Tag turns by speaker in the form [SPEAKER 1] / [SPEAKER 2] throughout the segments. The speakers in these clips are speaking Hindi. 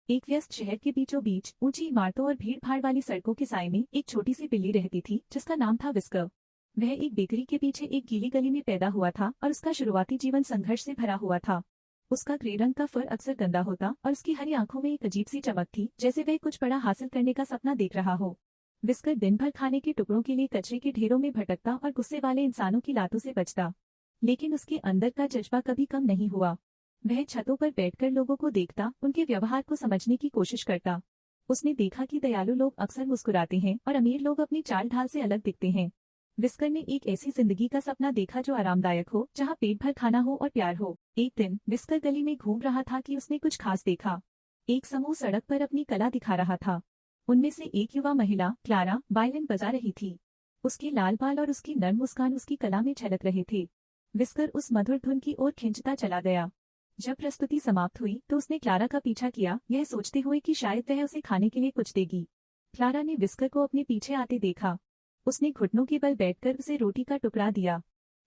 [SPEAKER 1] एक व्यस्त शहर के बीचों बीच ऊंची इमारतों और भीड़ भाड़ वाली सड़कों के साए में एक छोटी सी बिल्ली रहती थी जिसका नाम था विस्कर। वह एक बेकरी के पीछे एक गीली गली में पैदा हुआ था और उसका शुरुआती जीवन संघर्ष से भरा हुआ था। उसका ग्रे रंग का फर अक्सर गंदा होता और उसकी हरी आंखों में एक अजीब सी चमक थी, जैसे वह कुछ बड़ा हासिल करने का सपना देख रहा हो। विस्कर दिन भर खाने के टुकड़ों के लिए कचरे के ढेरों में भटकता और गुस्से वाले इंसानों की लातों से बचता, लेकिन उसके अंदर का जज्बा कभी कम नहीं हुआ। वह छतों पर बैठकर लोगों को देखता, उनके व्यवहार को समझने की कोशिश करता। उसने देखा कि दयालु लोग अक्सर मुस्कुराते हैं और अमीर लोग अपनी चाल ढाल से अलग दिखते हैं। विस्कर ने एक ऐसी जिंदगी का सपना देखा जो आरामदायक हो, जहां पेट भर खाना हो और प्यार हो। एक दिन विस्कर गली में घूम रहा था कि उसने कुछ खास देखा। एक समूह सड़क पर अपनी कला दिखा रहा था। उनमें से एक युवा महिला क्लारा वायलिन बजा रही थी। उसके लाल बाल और उसकी नर्म मुस्कान उसकी कला में झलक रहे थे। विस्कर उस मधुर धुन की ओर खिंचता चला गया। जब प्रस्तुति समाप्त हुई तो उसने क्लारा का पीछा किया, यह सोचते हुए कि शायद वह उसे खाने के लिए कुछ देगी। क्लारा ने विस्कर को अपने पीछे आते देखा। उसने घुटनों के बल बैठकर उसे रोटी का टुकड़ा दिया।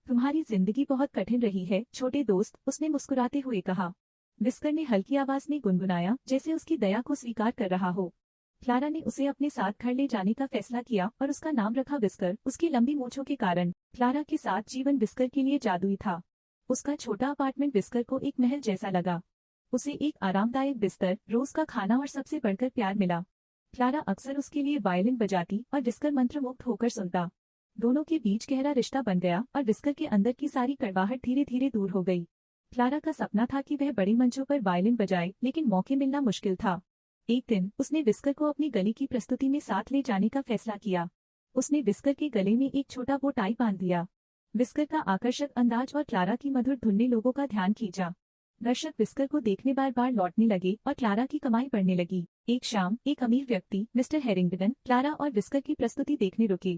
[SPEAKER 1] तुम्हारी जिंदगी बहुत कठिन रही है छोटे दोस्त, उसने मुस्कुराते हुए कहा। विस्कर ने हल्की आवाज में गुनगुनाया, जैसे उसकी दया को स्वीकार कर रहा हो। क्लारा ने उसे अपने साथ घर ले जाने का फैसला किया और उसका नाम रखा विस्कर, उसकी लंबी मूंछों के कारण। क्लारा के साथ जीवन विस्कर के लिए जादुई था। उसका छोटा अपार्टमेंट विस्कर को एक महल जैसा लगा। उसे एक आरामदायक बिस्तर, रोज का खाना और सबसे बढ़कर प्यार मिला। क्लारा अक्सर उसके लिए वायलिन बजाती और विस्कर मंत्रमुग्ध होकर सुनता। दोनों के बीच गहरा रिश्ता बन गया और विस्कर के अंदर की सारी कड़वाहट धीरे धीरे दूर हो गई। क्लारा का सपना था कि वह बड़े मंचों पर वायलिन बजाए, लेकिन मौके मिलना मुश्किल था। एक दिन उसने विस्कर को अपनी गली की प्रस्तुति में साथ ले जाने का फैसला किया। उसने विस्कर के गले में एक छोटा बो टाई बांध दिया। विस्कर का आकर्षक अंदाज और क्लारा की मधुर धुन ने लोगों का ध्यान खींचा। दर्शक विस्कर को देखने बार बार लौटने लगे और क्लारा की कमाई बढ़ने लगी। एक शाम एक अमीर व्यक्ति मिस्टर हैरिंगटन क्लारा और विस्कर की प्रस्तुति देखने रुके।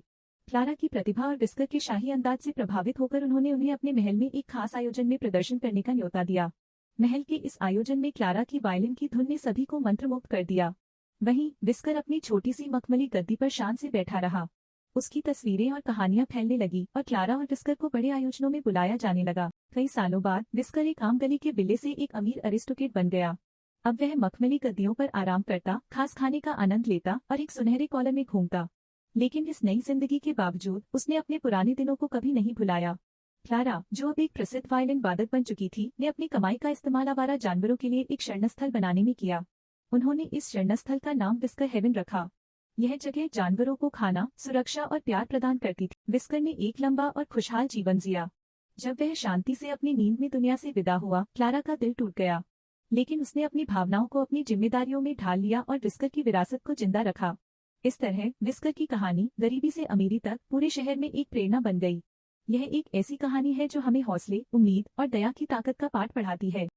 [SPEAKER 1] क्लारा की प्रतिभा और विस्कर के शाही अंदाज से प्रभावित होकर उन्होंने उन्हें अपने महल में एक खास आयोजन में प्रदर्शन करने का न्योता दिया। महल के इस आयोजन में क्लारा की वायलिन की धुन ने सभी को मंत्रमुग्ध कर दिया। वहीं विस्कर अपनी छोटी सी मखमली गद्दी पर शान से बैठा रहा। उसकी तस्वीरें और कहानियां फैलने लगी और क्लारा और विस्कर को बड़े आयोजनों में बुलाया जाने लगा। कई सालों बाद विस्कर एक आम गली के बिल्ले से एक अमीर अरिस्टोक्रेट बन गया। अब वह मखमली गद्दियों पर आराम करता, खास खाने का आनंद लेता और एक सुनहरे कॉलर में घूमता। लेकिन इस नई जिंदगी के बावजूद उसने अपने पुराने दिनों को कभी नहीं भुलाया। क्लारा, जो अब एक प्रसिद्ध वायलिन वादक बन चुकी थी, ने अपनी कमाई का इस्तेमाल आवारा जानवरों के लिए एक शरणस्थल बनाने में किया। उन्होंने इस शरणस्थल का नाम विस्कर हेवन रखा। यह जगह जानवरों को खाना, सुरक्षा और प्यार प्रदान करती थी। विस्कर ने एक लंबा और खुशहाल जीवन जिया। जब वह शांति से अपनी नींद में दुनिया से विदा हुआ, क्लारा का दिल टूट गया। लेकिन उसने अपनी भावनाओं को अपनी जिम्मेदारियों में ढाल लिया और विस्कर की विरासत को जिंदा रखा। इस तरह विस्कर की कहानी गरीबी से अमीरी तक पूरे शहर में एक प्रेरणा बन गई। यह एक ऐसी कहानी है जो हमें हौसले, उम्मीद और दया की ताकत का पाठ पढ़ाती है।